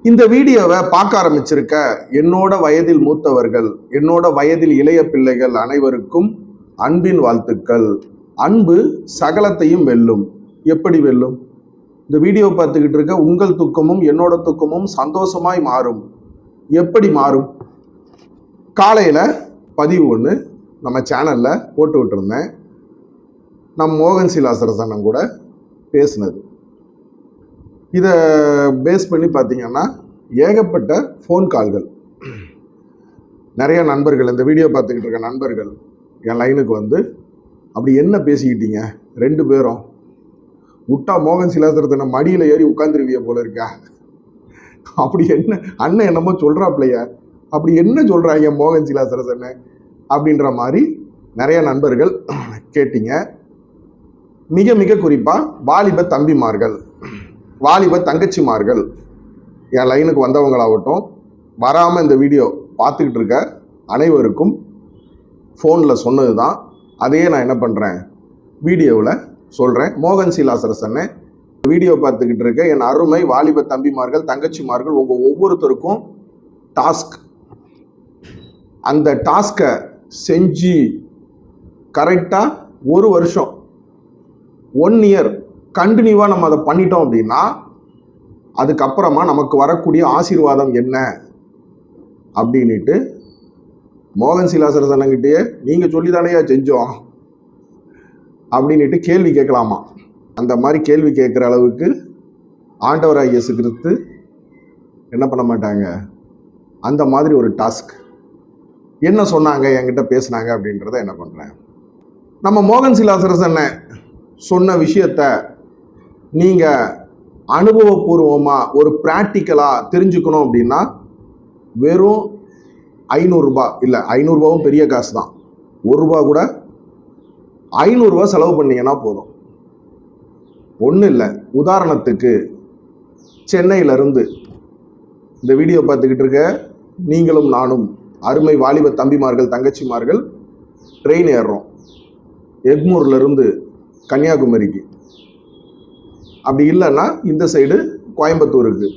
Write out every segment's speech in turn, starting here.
இந்த வீடியோவை பார்க்க ஆரம்பிச்சிருக்க என்னோட வயதில் மூத்தவர்கள், என்னோட வயதில் இளைய பிள்ளைகள் அனைவருக்கும் அன்பின் வாழ்த்துக்கள். அன்பு சகலத்தையும் வெல்லும். எப்படி வெல்லும்? இந்த வீடியோ பார்த்துக்கிட்டு இருக்க உங்கள் துக்கமும் என்னோட துக்கமும் சந்தோஷமாய் மாறும். எப்படி மாறும்? காலையில் பதிவு ஒன்று நம்ம சேனலில் போட்டு விட்டுருந்தேன். நம் மோகன் சிலாசரசனம் கூட பேசினது. இதை பேஸ் பண்ணி பார்த்தீங்கன்னா ஏகப்பட்ட ஃபோன் கால்கள். நிறைய நண்பர்கள், இந்த வீடியோ பார்த்துக்கிட்டு இருக்க நண்பர்கள் என் லைனுக்கு வந்து, அப்படி என்ன பேசிக்கிட்டீங்க ரெண்டு பேரும்? விட்டா மோகன் சிலாசரசனை மடியில் ஏறி உட்காந்துருவிய போல இருக்கா? அப்படி என்ன அண்ணன் என்னமோ சொல்கிறாப்லையா? அப்படி என்ன சொல்கிறாங்க மோகன் சிலாசரசனை அப்படின்ற மாதிரி நிறைய நண்பர்கள் கேட்டீங்க. மிக மிக குறிப்பாக வாலிப தம்பிமார்கள், வாலிப தங்கச்சிமார்கள் என் லைனுக்கு வந்தவங்களாகட்டும், வராமல் இந்த வீடியோ பார்த்துக்கிட்டு இருக்க அனைவருக்கும் ஃபோனில் சொன்னது தான். அதையே நான் என்ன பண்ணுறேன், வீடியோவில் சொல்கிறேன். மோகன் சிலாசரசனை வீடியோ பார்த்துக்கிட்டு இருக்க என் அருமை வாலிப தம்பிமார்கள் தங்கச்சிமார்கள், உங்கள் ஒவ்வொருத்தருக்கும் டாஸ்க். அந்த டாஸ்கை செஞ்சு கரெக்டாக ஒரு வருஷம், 1 இயர் கண்டினியூவாக நம்ம அதை பண்ணிட்டோம் அப்படின்னா அதுக்கப்புறமா நமக்கு வரக்கூடிய ஆசீர்வாதம் என்ன அப்படின்ட்டு மோகன் சிலாசரசனங்கிட்டே நீங்கள் சொல்லி தானேயா செஞ்சோம் அப்படின்ட்டு கேள்வி கேட்கலாமா? அந்த மாதிரி கேள்வி கேட்குற அளவுக்கு ஆண்டவராகிய இயேசு கிறிஸ்து என்ன பண்ண மாட்டாங்க. அந்த மாதிரி ஒரு டாஸ்க். என்ன சொன்னாங்க, என்கிட்ட பேசுனாங்க அப்படின்றத என்ன பண்ணுறேன். நம்ம மோகன் சிலாசரசனை சொன்ன விஷயத்த நீங்கள் அனுபவபூர்வமாக ஒரு ப்ராக்டிக்கலாக தெரிஞ்சுக்கணும் அப்படின்னா வெறும் 500 ரூபாய், இல்லை 500 ரூபாவும் பெரிய காசு தான், 1 ரூபா கூட 500 ரூபா செலவு பண்ணிங்கன்னா போதும். ஒன்றும் இல்லை, உதாரணத்துக்கு சென்னையிலேருந்து இந்த வீடியோ பார்த்துக்கிட்டு இருக்க நீங்களும் நானும் அருமை வாலிப தம்பிமார்கள் தங்கச்சிமார்கள் ட்ரெயின் ஏறுறோம் எக்மூர்லேருந்து கன்னியாகுமரிக்கு. அப்படி இல்லைன்னா இந்த சைடு கோயம்புத்தூருக்கு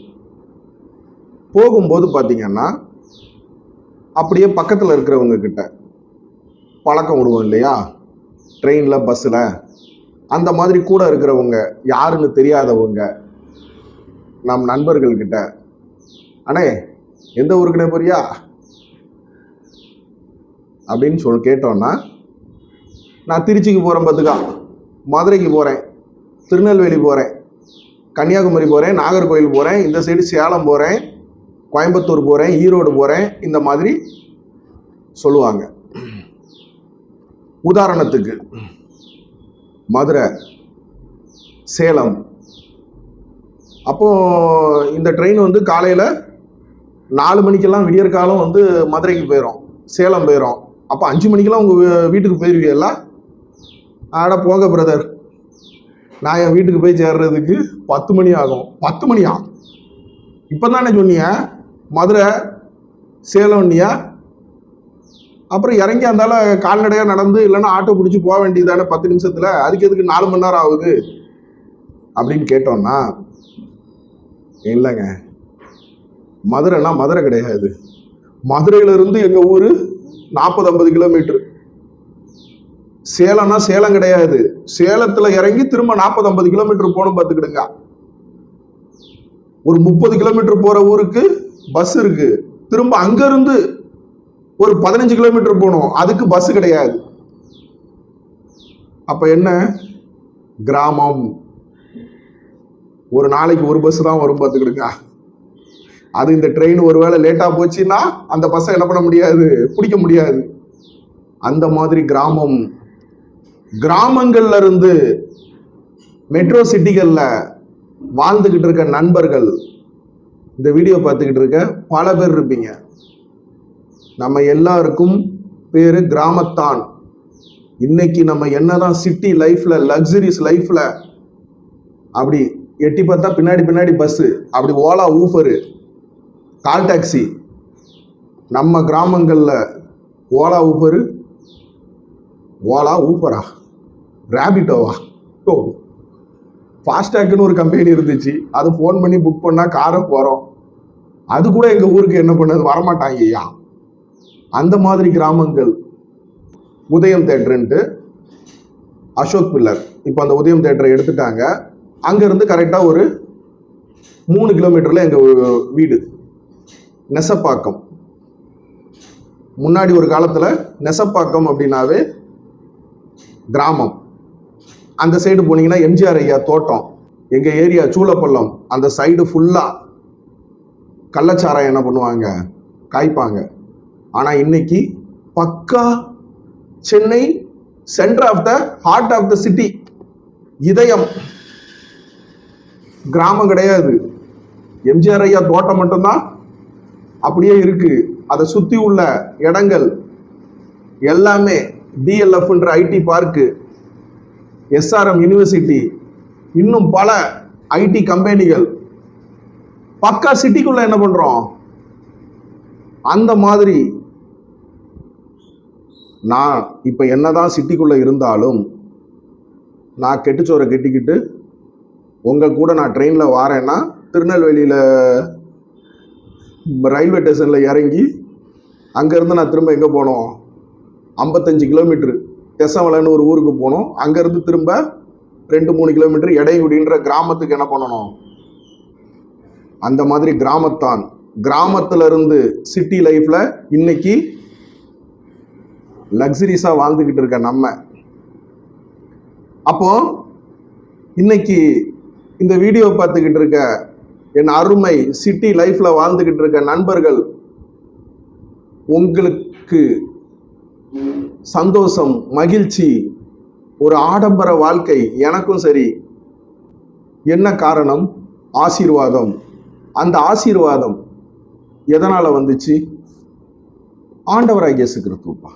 போகும்போது பார்த்தீங்கன்னா அப்படியே பக்கத்தில் இருக்கிறவங்க கிட்ட பழக்கம் விடுவோம் இல்லையா, ட்ரெயினில் பஸ்ஸில். அந்த மாதிரி கூட இருக்கிறவங்க, யாருன்னு தெரியாதவங்க நம் நண்பர்கள்கிட்ட, அண்ணே எந்த ஊருக்குனே போறியா அப்படின்னு கேட்டோன்னா, நான் திருச்சிக்கு போகிறேன், பார்த்துக்கா மதுரைக்கு போகிறேன், திருநெல்வேலி போகிறேன், கன்னியாகுமரி போகிறேன், நாகர்கோவில் போகிறேன், இந்த சைடு சேலம் போகிறேன், கோயம்புத்தூர் போகிறேன், ஈரோடு போகிறேன், இந்த மாதிரி சொல்லுவாங்க. உதாரணத்துக்கு மதுரை, சேலம். அப்போது இந்த ட்ரெயின் வந்து காலையில் 4 மணிக்கெல்லாம் விடியற்காலம் வந்து மதுரைக்கு போயிடும், சேலம் போயிடும். அப்போ 5 மணிக்கெல்லாம் உங்கள் வீட்டுக்கு போயிடுவீல்ல? ஆட போங்க பிரதர், நான் என் வீட்டுக்கு போய் சேர்றதுக்கு 10 மணி ஆகும். 10 மணியா? இப்போ தானே சொன்னீங்க மதுரை சேலம்னியா? அப்புறம் இறங்கி அந்தால கால்நடையாக நடந்து இல்லைன்னா ஆட்டோ பிடிச்சி போக வேண்டியதானே 10 நிமிஷத்தில், அதுக்கு எதுக்கு 4 மணி நேரம் ஆகுது அப்படின்னு கேட்டோம்னா, இல்லைங்க, மதுரைனா மதுரை கிடையாது. மதுரையிலிருந்து எங்கள் ஊர் 40-50 கிலோமீட்டர். சேலம்னா சேலம் கிடையாது. சேலத்தில் இறங்கி திரும்ப 40-50 கிலோமீட்டர் போகணும் பார்த்துக்கிடுங்க. ஒரு 30 கிலோமீட்டர் போகிற ஊருக்கு பஸ் இருக்கு, திரும்ப அங்கேருந்து ஒரு 15 கிலோமீட்டர் போகணும், அதுக்கு பஸ் கிடையாது. அப்போ என்ன, கிராமம். ஒரு நாளைக்கு ஒரு பஸ் தான் வரும் பார்த்துக்கிடுங்க. அது இந்த ட்ரெயின் ஒருவேளை லேட்டாக போச்சுன்னா அந்த பஸ்ஸை என்ன பண்ண முடியாது, பிடிக்க முடியாது. அந்த மாதிரி கிராமம். கிராமங்கள்ல இருந்து மெட்ரோ சிட்டிகளில் வாழ்ந்துக்கிட்டு இருக்க நண்பர்கள் இந்த வீடியோ பார்த்துக்கிட்டு இருக்க பல பேர் இருப்பீங்க. நம்ம எல்லாருக்கும் பேர் கிராமத்தான். இன்னைக்கு நம்ம என்னதான் சிட்டி லைஃப்ல, லக்ஸரிஸ் லைஃப்ல அப்படி எட்டி பார்த்தா பின்னாடி பஸ்ஸு, அப்படி ஓலா ஊஃபரு கால் டாக்ஸி. நம்ம கிராமங்களில் ஓலா ஊஃபரு, ஓலா ஊஃபரா, ரேபிட்டோவா, ஃபாஸ்டாக்னு ஒரு கம்பெனி இருந்துச்சு, அது ஃபோன் பண்ணி புக் பண்ணால் காரை போகிறோம். அது கூட எங்க ஊருக்கு என்ன பண்ணது வரமாட்டாங்க ஐயா. அந்த மாதிரி கிராமங்கள். உதயம் தேட்டருன்ட்டு அசோக் பில்லர் இப்போ அந்த உதயம் தேட்டரை எடுத்துட்டாங்க. அங்கேருந்து கரெக்டாக ஒரு 3 கிலோமீட்டரில் எங்கள் வீடு நெசப்பாக்கம். முன்னாடி ஒரு காலத்தில் நெசப்பாக்கம் அப்படின்னாவே கிராமம். அந்த சைடு போனீங்கன்னா எம்ஜிஆர் ஐயா தோட்டம். எங்கள் ஏரியா சூளப்பள்ளம் அந்த சைடு ஃபுல்லாக கள்ளச்சாராயம் என்ன பண்ணுவாங்க, காய்ப்பாங்க. ஆனால் இன்னைக்கு பக்கா Chennai centre of the heart of the city, இதயம். கிராமம் கிடையாது. எம்ஜிஆர் ஐயா தோட்டம் மட்டும்தான் அப்படியே இருக்கு. அதை சுற்றி உள்ள இடங்கள் எல்லாமே டிஎல்எஃப்ன்ற ஐடி பார்க்கு, எஸ்ஆர்எம் யூனிவர்சிட்டி, இன்னும் பல ஐடி கம்பெனிகள். பக்கா சிட்டிக்குள்ள என்ன பண்றோம்? அந்த மாதிரி நான் இப்ப என்னதான் சிட்டிக்குள்ள இருந்தாலும் நான் கெட்டுச்சோரை கெட்டிக்கிட்டு உங்க கூட நான் ட்ரெயின்ல வாரேன்னா திருநெல்வேலியில ரயில்வே ஸ்டேஷன்ல இறங்கி அங்கேருந்து நான் திரும்ப எங்கே போனோம், 55 கிலோமீட்டரு தெசவலைன்னு ஒரு ஊருக்கு போனோம். அங்கேருந்து திரும்ப 2-3 கிலோமீட்டர் எடையுடின்ற கிராமத்துக்கு என்ன பண்ணணும். அந்த மாதிரி கிராமத்தான். கிராமத்துல இருந்து சிட்டி லைஃப்ல இன்னைக்கு லக்ஸரிஸா வாழ்ந்துகிட்டு இருக்க நம்ம. அப்போ இன்னைக்கு இந்த வீடியோ பார்த்துக்கிட்டு இருக்க என் அருமை சிட்டி லைஃப்ல வாழ்ந்துகிட்டு இருக்க நண்பர்கள், உங்களுக்கு சந்தோஷம், மகிழ்ச்சி, ஒரு ஆடம்பர வாழ்க்கை. எனக்கும் சரி. என்ன காரணம்? ஆசீர்வாதம். அந்த ஆசீர்வாதம் எதனால வந்துச்சு? ஆண்டவராய் இயேசு கிறிஸ்துவப்பா.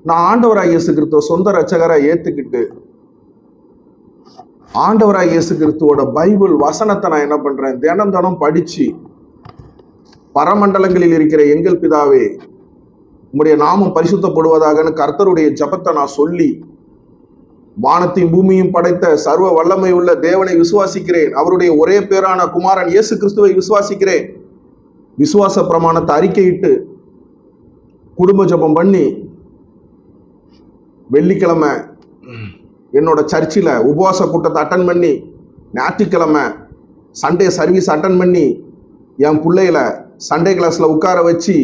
நான் ஆண்டவராய் இயேசு கிறிஸ்துவ சொந்த ரட்சகராய் ஏத்துக்கிட்டு ஆண்டவராய் இயேசு கிறிஸ்துவோட பைபிள் வசனத்தை நான் என்ன பண்றேன், தினம் தினம் படிச்சு, பரமண்டலங்களில் இருக்கிற எங்கள் பிதாவே உம்முடைய நாமம் பரிசுத்தப்படுவதாகன்னு கர்த்தருடைய ஜபத்தை நான் சொல்லி, வானத்தையும் பூமியும் படைத்த சர்வ வல்லமை உள்ள தேவனை விசுவாசிக்கிறேன், அவருடைய ஒரே பேரான குமாரன் இயேசு கிறிஸ்துவை விசுவாசிக்கிறேன், விசுவாச பிரமாணத்தை அறிக்கையிட்டு குடும்ப ஜபம் பண்ணி, வெள்ளிக்கிழமை என்னோட சர்ச்சில் உபவாச கூட்டத்தை அட்டன் பண்ணி, ஞாயிற்றுக்கிழமை சண்டே சர்வீஸ் அட்டன் பண்ணி, என் பிள்ளைகளை சண்டே கிளாஸில் உட்கார வச்சு,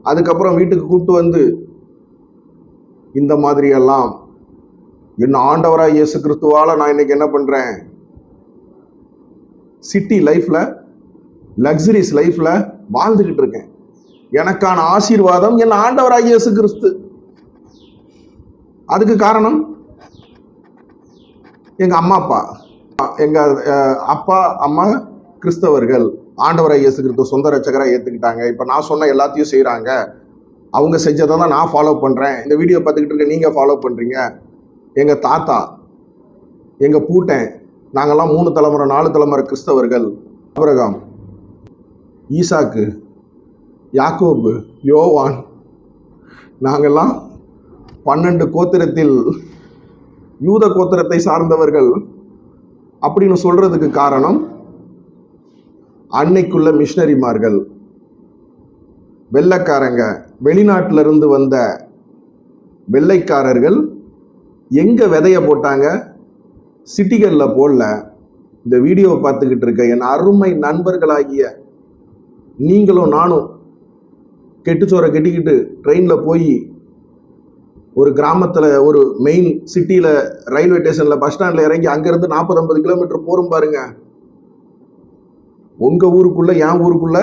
அதுக்கப்புறம் வீட்டுக்கு கூப்பிட்டு வந்து, இந்த மாதிரியெல்லாம் என்ன ஆண்டவராய் இயேசு கிறிஸ்துவால நான் இன்னைக்கு என்ன பண்றேன், சிட்டி லைஃப்ல, லக்ஸரிஸ் லைஃப்ல வாழ்ந்துகிட்டு இருக்கேன். எனக்கான ஆசீர்வாதம் என் ஆண்டவராய் இயேசு கிறிஸ்து. அதுக்கு காரணம் எங்க அம்மா அப்பா. எங்க அப்பா அம்மா கிறிஸ்தவர்கள், ஆண்டவராய் இயேசு கிறிஸ்து சொந்த ரட்சகராக ஏத்துக்கிட்டாங்க. இப்ப நான் சொன்ன எல்லாத்தையும் செய்யறாங்க. அவங்க செஞ்சதை தான் நான் ஃபாலோ பண்றேன். இந்த வீடியோ பார்த்துக்கிட்டு இருக்க நீங்க ஃபாலோ பண்றீங்க. எங்க தாத்தா, எங்க பூட்டன், நாங்கெல்லாம் 3 தலைமுறை 4 தலைமுறை கிறிஸ்தவர்கள். ஆபிரகாம், ஈசாக்கு, யாக்கோபு, யோவான், நாங்கெல்லாம் 12 கோத்திரத்தில் யூத கோத்திரத்தை சார்ந்தவர்கள் அப்படின்னு சொல்றதுக்கு காரணம், அன்னைக்குள்ள மிஷனரிமார்கள், வெள்ளைக்காரங்க, வெளிநாட்டில இருந்து வந்த வெள்ளைக்காரர்கள் எங்க விதைய போட்டாங்க? சிட்டிகள்ல போடல. இந்த வீடியோவை பார்த்துக்கிட்டு இருக்க என் அருமை நண்பர்களாகிய நீங்களும் நானும் கெட்டுச்சோரை கெட்டிக்கிட்டு ட்ரெயின்ல போய் ஒரு கிராமத்துல, ஒரு மெயின் சிட்டியில ரயில்வே ஸ்டேஷன்ல பஸ் ஸ்டாண்ட்ல இறங்கி அங்கிருந்து 40-50 கிலோமீட்டர் போரும் பாருங்க. உங்க ஊருக்குள்ள, என் ஊருக்குள்ள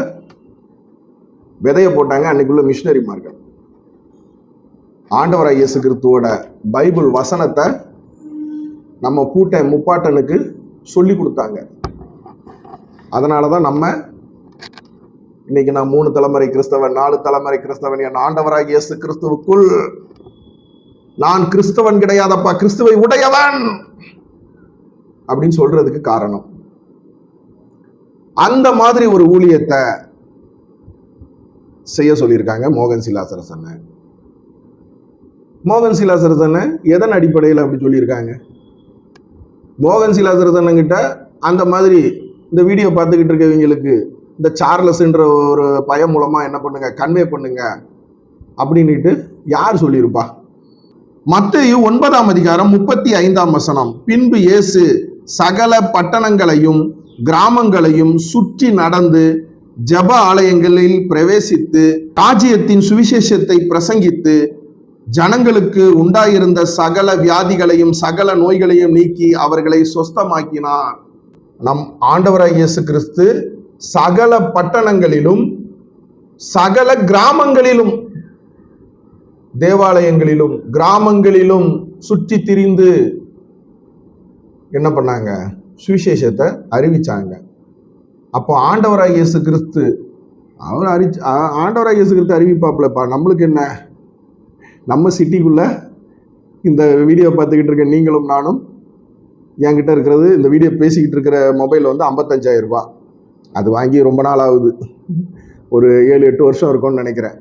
விதைய போட்டாங்க அன்னைக்குள்ள மிஷனரிமார்கள். ஆண்டவராய் இயேசு கிறிஸ்துவோட பைபிள் வசனத்தை நம்ம பூட்டன் முப்பாட்டனுக்கு சொல்லி கொடுத்தாங்க. அதனாலதான் நம்ம இன்னைக்கு நான் 3 தலைமுறை கிறிஸ்தவன், 4 தலைமுறை கிறிஸ்தவன். என் ஆண்டவராய் இயேசு கிறிஸ்துவுக்குள் நான் கிறிஸ்தவன் கிடையாதப்பா, கிறிஸ்துவை உடையவன் அப்படின்னு சொல்றதுக்கு காரணம். அந்த மாதிரி ஒரு ஊழியத்தை செய்ய சொல்லியிருக்காங்க மோகன் சிலாசரசனை. மோகன் சிலாசரசனை எதன் அடிப்படையில் அப்படி சொல்லியிருக்காங்க? மோகன் சிலாசரசன் கிட்ட அந்த மாதிரி இந்த வீடியோ பார்த்துக்கிட்டு இருக்கவங்களுக்கு இந்த சார்லஸ்ன்ற ஒரு பையன் மூலமா என்ன பண்ணுங்க, கன்வே பண்ணுங்க அப்படின்னுட்டு யார் சொல்லியிருப்பா? மத்தேயு 9:35 பின்பு இயேசு சகல பட்டணங்களையும் கிராமங்களையும் சுற்றி நடந்து ஜெப ஆலயங்களில் பிரவேசித்து ராஜ்யத்தின் சுவிசேஷத்தை பிரசங்கித்து ஜனங்களுக்கு உண்டாயிருந்த சகல வியாதிகளையும் சகல நோய்களையும் நீக்கி அவர்களை சொஸ்தமாக்கினார். நம் ஆண்டவராகிய இயேசு கிறிஸ்து சகல பட்டணங்களிலும் சகல கிராமங்களிலும் தேவாலயங்களிலும் கிராமங்களிலும் சுற்றி திரிந்து என்ன பண்ணாங்க? சுவிசேஷத்தை அறிவிச்சாங்க. அப்போ ஆண்டவராகிய இயேசு கிறிஸ்து ஆண்டவராகிய இயேசு கிறிஸ்து அறிவிப்பாப்லப்பா. நம்மளுக்கு என்ன? நம்ம சிட்டிக்குள்ள இந்த வீடியோ பார்த்துக்கிட்டு இருக்க நீங்களும் நானும், என்கிட்ட இருக்கிறது இந்த வீடியோ பேசிக்கிட்டு இருக்கிற மொபைல் வந்து 55,000 ரூபாய். அது வாங்கி ரொம்ப நாள் ஆகுது, ஒரு 7-8 வருஷம் இருக்கும்னு நினைக்கிறேன்.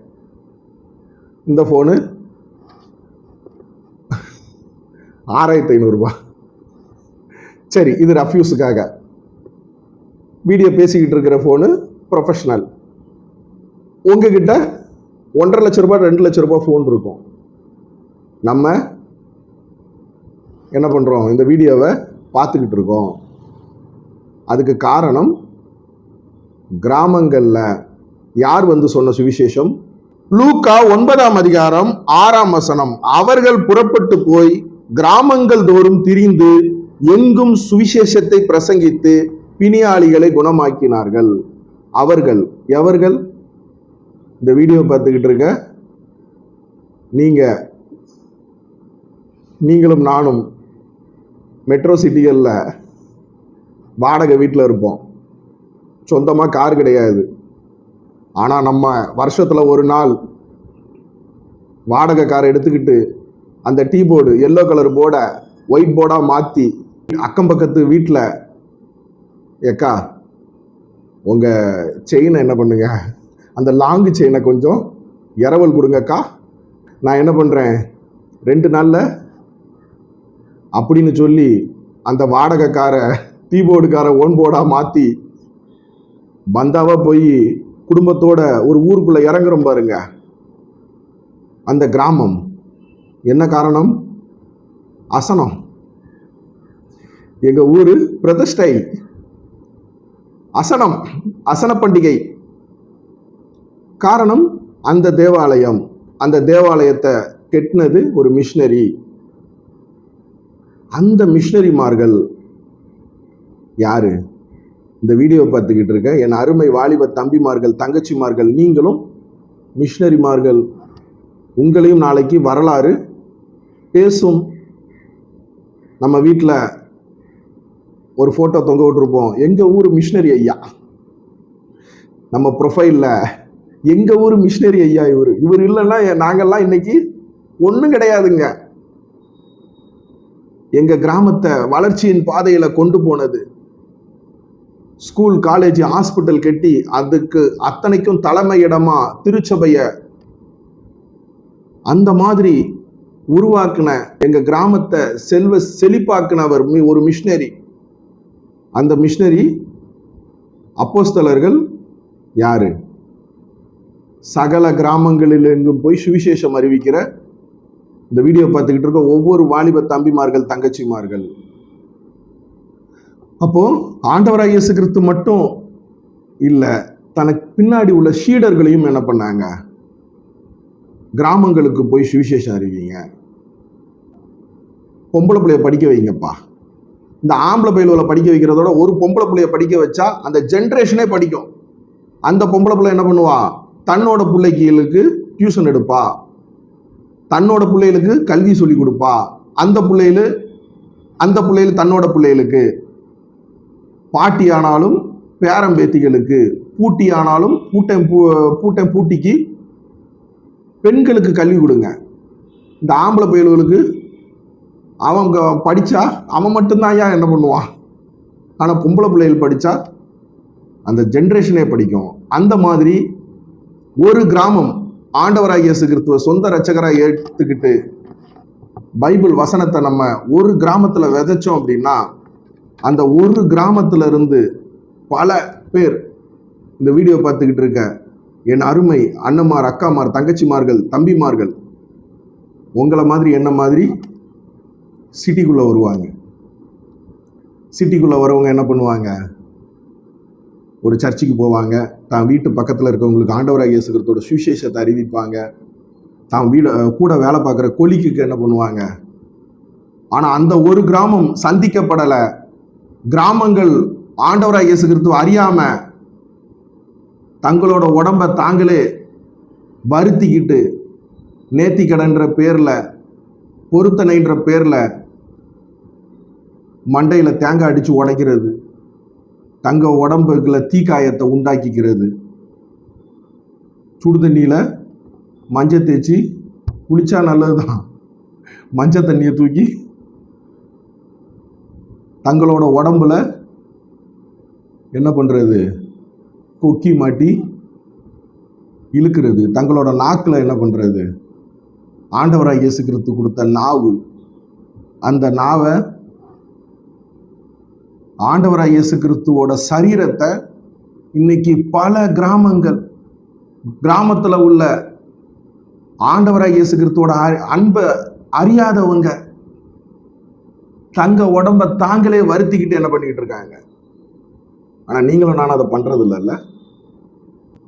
இந்த ஃபோனு 6,500 ரூபாய். சரி, இது ரஃப்யூஸுக்காக. வீடியோ பேசிக்கிட்டு இருக்கிற ஃபோனு ப்ரொஃபஷனல். உங்ககிட்ட 1,50,000 ரூபாய் 2,00,000 ரூபாய் ஃபோன் இருக்கும். நம்ம என்ன பண்ணுறோம்? இந்த வீடியோவை பார்த்துக்கிட்டு இருக்கோம். அதுக்கு காரணம், கிராமங்களில் யார் வந்து சொன்ன சுவிசேஷம்? லூக்கா 9:6 அவர்கள் புறப்பட்டு போய் கிராமங்கள் தோறும் திரிந்து எங்கும் சுவிசேஷத்தை பிரசங்கித்து பிணியாளிகளை குணமாக்கினார்கள். அவர்கள் எவர்கள்? இந்த வீடியோ பார்த்துக்கிட்டு இருக்க நீங்களும் நானும் மெட்ரோ சிட்டிகளில் வாடகை வீட்டில் இருப்போம். சொந்தமாக கார் கிடையாது. ஆனால் நம்ம வருஷத்தில் ஒரு நாள் வாடகை காரை எடுத்துக்கிட்டு அந்த டீ போர்டு எல்லோ கலர் போர்டை ஒயிட் போர்டாக மாற்றி அக்கம் பக்கத்து வீட்டில், ஏக்கா உங்கள் செயினை என்ன பண்ணுங்க, அந்த லாங்கு செயினை கொஞ்சம் இரவல் கொடுங்கக்கா, நான் என்ன பண்ணுறேன் 2 நாளில் அப்படின்னு சொல்லி அந்த வாடகைக்காரை டீ போர்டுக்காரை ஓன் போர்டாக மாற்றி பந்தாவாக போய் குடும்பத்தோட ஒரு ஊருக்குள்ளே இறங்குறோம் பாருங்க. அந்த கிராமம் என்ன காரணம்? அசனம். எங்கள் ஊர் பிரதிஷ்டை, அசனம், அசன பண்டிகை. காரணம், அந்த தேவாலயம். அந்த தேவாலயத்தை கெட்டினது ஒரு மிஷினரி. அந்த மிஷினரிமார்கள் யாரு? இந்த வீடியோ பார்த்துக்கிட்டு இருக்க என் அருமை வாலிப தம்பிமார்கள், தங்கச்சிமார்கள், நீங்களும் மிஷினரிமார்கள். உங்களையும் நாளைக்கு வரலாறு பேசும். நம்ம வீட்டில் ஒரு ஃபோட்டோ தொங்க விட்டுருப்போம், எங்கள் ஊர் மிஷினரி ஐயா. நம்ம ப்ரொஃபைலில் எங்கள் ஊர் மிஷினரி ஐயா இவர் இல்லைன்னா நாங்கள்லாம் இன்னைக்கு ஒன்றும் கிடையாதுங்க. எங்கள் கிராமத்தை வளர்ச்சியின் பாதையில் கொண்டு போனது, ஸ்கூல், காலேஜ், ஹாஸ்பிட்டல் கட்டி அதுக்கு அத்தனைக்கும் தலைமை இடமா திருச்சபையை அந்த மாதிரி உருவாக்குன எங்க கிராமத்தை செழிப்பாக்குனவர் ஒரு மிஷினரி. அந்த மிஷினரி அப்போஸ்தலர்கள் யாரு? சகல கிராமங்களில் எங்கும் போய் சுவிசேஷம் அறிவிக்கிற இந்த வீடியோ பார்த்துக்கிட்டு இருக்க ஒவ்வொரு வாலிப தம்பிமார்கள், தங்கச்சிமார்கள். அப்போ ஆண்டவராகிய இயேசு கிறிஸ்து மட்டும் இல்லை, தனக்கு பின்னாடி உள்ள சீடர்களையும் என்ன பண்ணாங்க? கிராமங்களுக்கு போய் சுவிசேஷம் அறிவிங்க. பொம்பளை பிள்ளைய படிக்க வைங்கப்பா. இந்த ஆம்பளை பயில்களை படிக்க வைக்கிறதோட ஒரு பொம்பளை பிள்ளைய படிக்க வச்சா அந்த ஜென்ரேஷனே படிக்கும். அந்த பொம்பளை பிள்ளை என்ன பண்ணுவா? தன்னோட பிள்ளைகளுக்கு டியூஷன் எடுப்பா, தன்னோட பிள்ளைகளுக்கு கல்வி சொல்லி கொடுப்பா. அந்த பிள்ளைகள் தன்னோட பிள்ளைகளுக்கு, பாட்டி ஆனாலும் பேரம்பேத்திகளுக்கு, பூட்டி ஆனாலும் பூட்டிக்கு பெண்களுக்கு கல்வி கொடுங்க. இந்த ஆம்பளை பயில்களுக்கு அவங்க படித்தா அவன் மட்டும்தான் ஐயா என்ன பண்ணுவான். ஆனால் பொம்பளை பிள்ளைகள் படித்தா அந்த ஜென்ரேஷனே படிக்கும். அந்த மாதிரி ஒரு கிராமம் ஆண்டவராகிய இயேசு கிறிஸ்துவ சொந்த இரட்சகராக ஏற்றுக்கிட்டு பைபிள் வசனத்தை நம்ம ஒரு கிராமத்தில் விதைச்சோம் அப்படின்னா, அந்த ஒரு கிராமத்துல இருந்து பல பேர் இந்த வீடியோ பார்த்துக்கிட்டு இருக்க என் அருமை அண்ணன்மார், அக்காமார், தங்கச்சிமார்கள், தம்பிமார்கள், உங்களை மாதிரி என்ன மாதிரி சிட்டிக்குள்ளே வருவாங்க. சிட்டிக்குள்ளே வரவங்க என்ன பண்ணுவாங்க? ஒரு சர்ச்சுக்கு போவாங்க, தான் வீட்டு பக்கத்தில் இருக்கவங்களுக்கு ஆண்டவராகிய இயேசு கிறிஸ்துவோட சுவிசேஷத்தை அறிவிப்பாங்க, தான் வீடு கூட வேலை பார்க்குற கொலிக்கு என்ன பண்ணுவாங்க. ஆனால் அந்த ஒரு கிராமம் சந்திக்கப்படலை. கிராமங்கள் ஆண்டவராகிய இயேசு கிறிஸ்துவ அறியாம தங்களோட உடம்பை தாங்களே வருத்திக்கிட்டு நேர்த்திக்கடன்ற பேர்ல, பொருத்தனைன்ற பேர்ல மண்டையில தேங்காய் அடிச்சு உடைக்கிறது, தங்க உடம்புக்குள்ள தீக்காயத்தை உண்டாக்கிக்கிறது, சுடு தண்ணியில மஞ்சள் தேய்ச்சி குளிச்சா நல்லதுதான், மஞ்சள் தண்ணியை தூக்கி தங்களோட உடம்புல என்ன பண்றது, கொக்கி மாட்டி இழுக்கிறது, தங்களோட நாக்கில் என்ன பண்றது, ஆண்டவராகிய இயேசு கிறிஸ்து கொடுத்த நாவு, அந்த நாவை ஆண்டவராகிய இயேசு கிறிஸ்துவோட சரீரத்தை இன்னைக்கு பல கிராமத்தில் உள்ள ஆண்டவராகிய இயேசு கிறிஸ்துவோட அன்பை அறியாதவங்க தங்க உடம்ப தாங்களே வருத்திக்கிட்டு என்ன பண்ணிக்கிட்டு இருக்காங்க. ஆனா நீங்களும் நானும் அதை பண்றது இல்லைல்ல.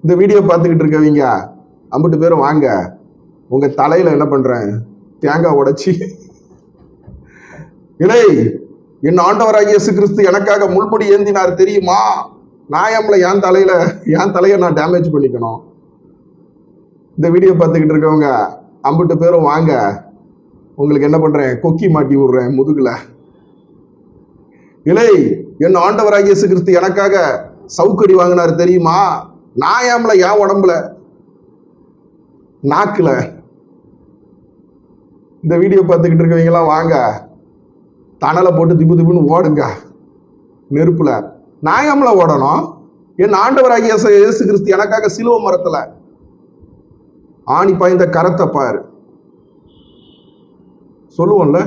இந்த வீடியோ பார்த்துக்கிட்டு இருக்கவங்க அம்பிட்டு பேரும் வாங்க, உங்க தலையில என்ன பண்றேன், தேங்காய் உடைச்சி, இலை என் ஆண்டவராகிய இயேசு கிறிஸ்து எனக்காக முள்முடி ஏந்தினார் தெரியுமா, நான் என் தலையை நான் டேமேஜ் பண்ணிக்கணும். இந்த வீடியோ பார்த்துக்கிட்டு இருக்கவங்க அம்பிட்டு பேரும் வாங்க, உங்களுக்கு என்ன பண்றேன், கொக்கி மாட்டி விடுறேன் முதுகுல. இலை என் ஆண்டவராகிய இயேசு கிறிஸ்து எனக்காக சவுக்கடி வாங்கினார் தெரியுமா, நான் என் உடம்புல நாக்குல. இந்த வீடியோ பார்த்துக்கிட்டு இருக்கவங்க எல்லாம் வாங்க, தணலை போட்டு திப்பு திப்புன்னு ஓடுங்க நெருப்புல. நான் ஓடணும், என் ஆண்டவராகிய இயேசு கிறிஸ்து எனக்காக சிலுவை மரத்துல ஆணி பாய்ந்த கரத்தை பாரு சொல்லுவோம்ல.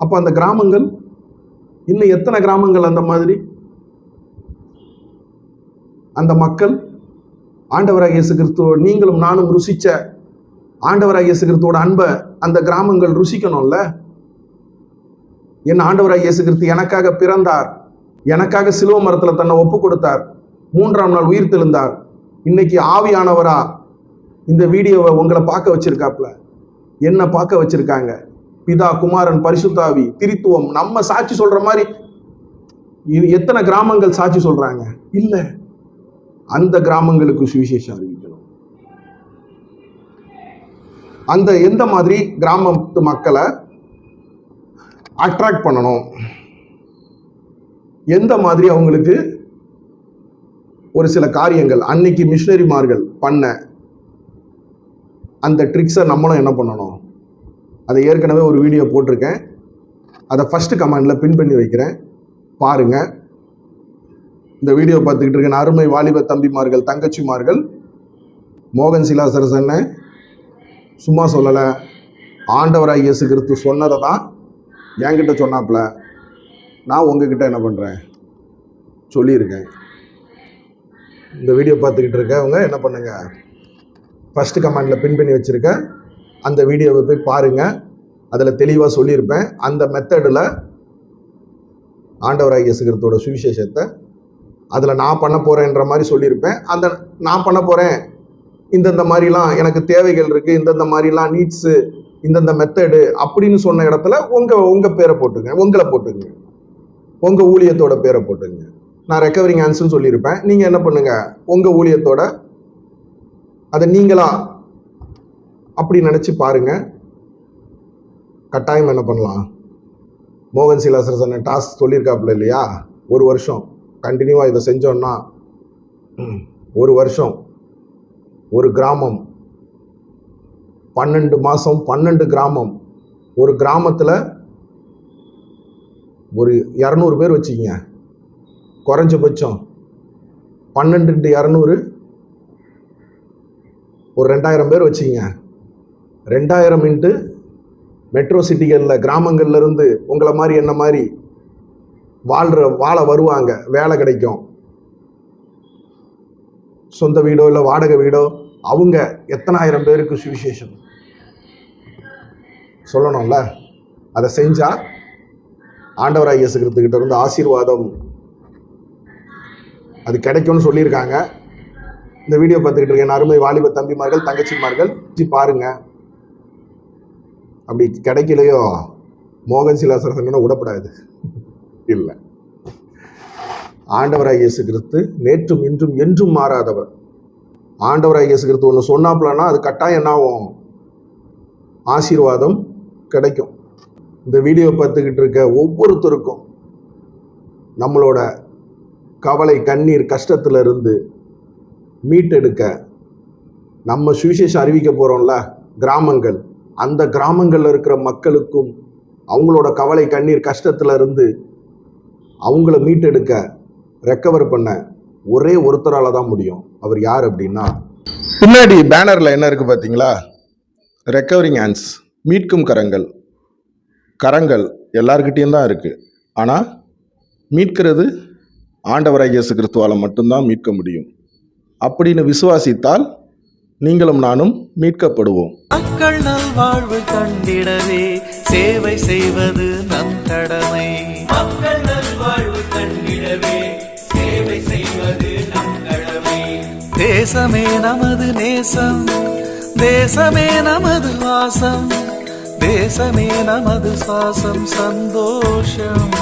அப்ப அந்த கிராமங்கள், இன்னும் எத்தனை கிராமங்கள் அந்த மாதிரி அந்த மக்கள் ஆண்டவராகிய இயேசு கிறிஸ்துவ நீங்களும் நானும் ருசிச்ச ஆண்டவராகிய இயேசு கிறிஸ்துவோட அன்பை அந்த கிராமங்கள் ருசிக்கணும்ல. என் ஆண்டவராகிய இயேசு கிறிஸ்து எனக்காக பிறந்தார், எனக்காக சிலுவை மரத்துல தன்னை ஒப்பு கொடுத்தார், 3ஆம் நாள் உயிர் தெழுந்தார். இன்னைக்கு ஆவியானவரா இந்த வீடியோவை உங்களை பார்க்க வச்சிருக்காப்ல, என்ன பார்க்க வச்சிருக்காங்க. பிதா, குமாரன், பரிசுத்தாவி, திரித்துவம் நம்ம சாட்சி சொல்ற மாதிரி எத்தனை கிராமங்கள் சாட்சி சொல்றாங்க? இல்ல, அந்த கிராமங்களுக்கு சுவிசேஷம் அறிவிக்கணும். அந்த எந்த மாதிரி கிராமத்து மக்களை அட்ராக்ட் பண்ணணும், எந்த மாதிரி அவங்களுக்கு ஒரு சில காரியங்கள் அன்னைக்கு மிஷனரிமார்கள் பண்ண அந்த ட்ரிக்ஸை நம்மளும் என்ன பண்ணணும். அதை ஏற்கனவே ஒரு வீடியோ போட்டிருக்கேன், அதை ஃபர்ஸ்ட் கமெண்ட்ல பின் பண்ணி வைக்கிறேன், பாருங்க. இந்த வீடியோ பார்த்துக்கிட்டு இருக்கேன் அருமை வாலிப தம்பிமார்கள், தங்கச்சிமார்கள். மோகன் சிலாசரசன் சும்மா சொல்லலை, ஆண்டவராகிய இயேசு கிறிஸ்து சொன்னதை தான் என்கிட்ட சொன்னாப்புல, நான் உங்ககிட்ட என்ன பண்ணுறேன் சொல்லியிருக்கேன். இந்த வீடியோ பார்த்துக்கிட்டு இருக்கவங்க என்ன பண்ணுங்க, ஃபர்ஸ்ட் கமெண்ட்ல பின் பண்ணி வச்சிருக்க அந்த வீடியோவை போய் பாருங்க, அதில் தெளிவாக சொல்லியிருப்பேன். அந்த மெத்தடில் ஆண்டவராகிய இயேசு கிறிஸ்துவோட சுவிசேஷத்தை அதில் நான் பண்ண போகிறேன்ற மாதிரி சொல்லியிருப்பேன். அந்த நான் பண்ண போகிறேன், இந்தந்த மாதிரிலாம் எனக்கு தேவைகள் இருக்குது, இந்தந்த மாதிரிலாம் நீட்ஸு, இந்தந்த மெத்தடு அப்படின்னு சொன்ன இடத்துல உங்கள் பேரை போட்டுங்க, உங்களை போட்டுங்க, உங்கள் ஊழியத்தோட பேரை போட்டுங்க. நான் ரெக்கவரிங் ஆன்ஸ்ன்னு சொல்லியிருப்பேன், நீங்கள் என்ன பண்ணுங்க, உங்கள் ஊழியத்தோட அதை நீங்களா அப்படி நினச்சி பாருங்க. கட்டாயம் என்ன பண்ணலாம், மோகன் சிலாசரசன் டாஸ்க் சொல்லியிருக்காப்புல இல்லையா, 1 வருஷம் கண்டினியூவாக இதை செஞ்சோன்னா 1 வருஷம் ஒரு கிராமம், 12 மாதம் 12 கிராமம், ஒரு கிராமத்தில் ஒரு 200 பேர் வச்சுக்கிங்க, குறைஞ்சபட்சம் 12 × 200 ஒரு 2000 பேர் வச்சுக்கிங்க. 2000 × மெட்ரோ சிட்டிகளில் கிராமங்கள்ல இருந்து உங்களை மாதிரி என்ன மாதிரி வாழ வருவாங்க, வேலை கிடைக்கும். சொந்த வீடோ இல்லை வாடகை வீடோ, அவங்க எத்தனாயிரம் பேருக்கு சுவிசேஷம் சொல்லணும்ல. அதை செஞ்சா ஆண்டவராய் இயேசு கிறிஸ்துகிட்ட இருந்து ஆசீர்வாதம் அது கிடைக்கும்னு சொல்லியிருக்காங்க. இந்த வீடியோ பார்த்துக்கிட்டு இருக்கேன் அருமை வாலிப தம்பிமார்கள் தங்கச்சிமார்கள், பாருங்க. அப்படி கிடைக்கலையோ மோகன் சிலாசரசன் விடப்படாது. இல்லை, ஆண்டவராய் இயேசு கிறிஸ்து நேற்றும் இன்றும் என்றும் மாறாதவர். ஆண்டவராய் இயேசு கிறிஸ்து ஒன்று சொன்னாப்லன்னா அது கட்டாயம் என்ன ஆகும்? ஆசீர்வாதம் கிடைக்கும். இந்த வீடியோ பார்த்துக்கிட்டு இருக்க ஒவ்வொருத்தருக்கும் நம்மளோட கவலை கண்ணீர் கஷ்டத்துல இருந்து மீட்டெடுக்க நம்ம சுவிசேஷம் அறிவிக்க போறோம்ல, கிராமங்கள், அந்த கிராமங்கள்ல இருக்கிற மக்களுக்கும் அவங்களோட கவலை கண்ணீர் கஷ்டத்துல இருந்து அவங்கள மீட்டெடுக்க ரெக்கவர் பண்ண ஒரே ஒருத்தரால தான் முடியும். அவர் யார் அப்படின்னா, பின்னாடி பேனர்ல என்ன இருக்கு பாத்தீங்களா? ரெக்கவரிங் ஹேண்ட்ஸ், மீட்கும் கரங்கள். கரங்கள் எல்லார்கிட்டையும் தான் இருக்கு, ஆனா மீட்கிறது ஆண்டவராய் இயேசு கிறிஸ்துவால மட்டும்தான் மீட்க முடியும். அப்படின்னு விசுவாசித்தால் நீங்களும் நானும் மீட்கப்படுவோம். மக்கள் நல்வாழ்வு கண்டிடவே சேவை செய்வது நம் கடமை. மக்கள் நல்வாழ்வு கண்டிடவே சேவை செய்வது நம் கடமை. தேசமே நமது நேசம், தேசமே நமது வாசம், தேசமே நமது சுவாசம், சந்தோஷம்.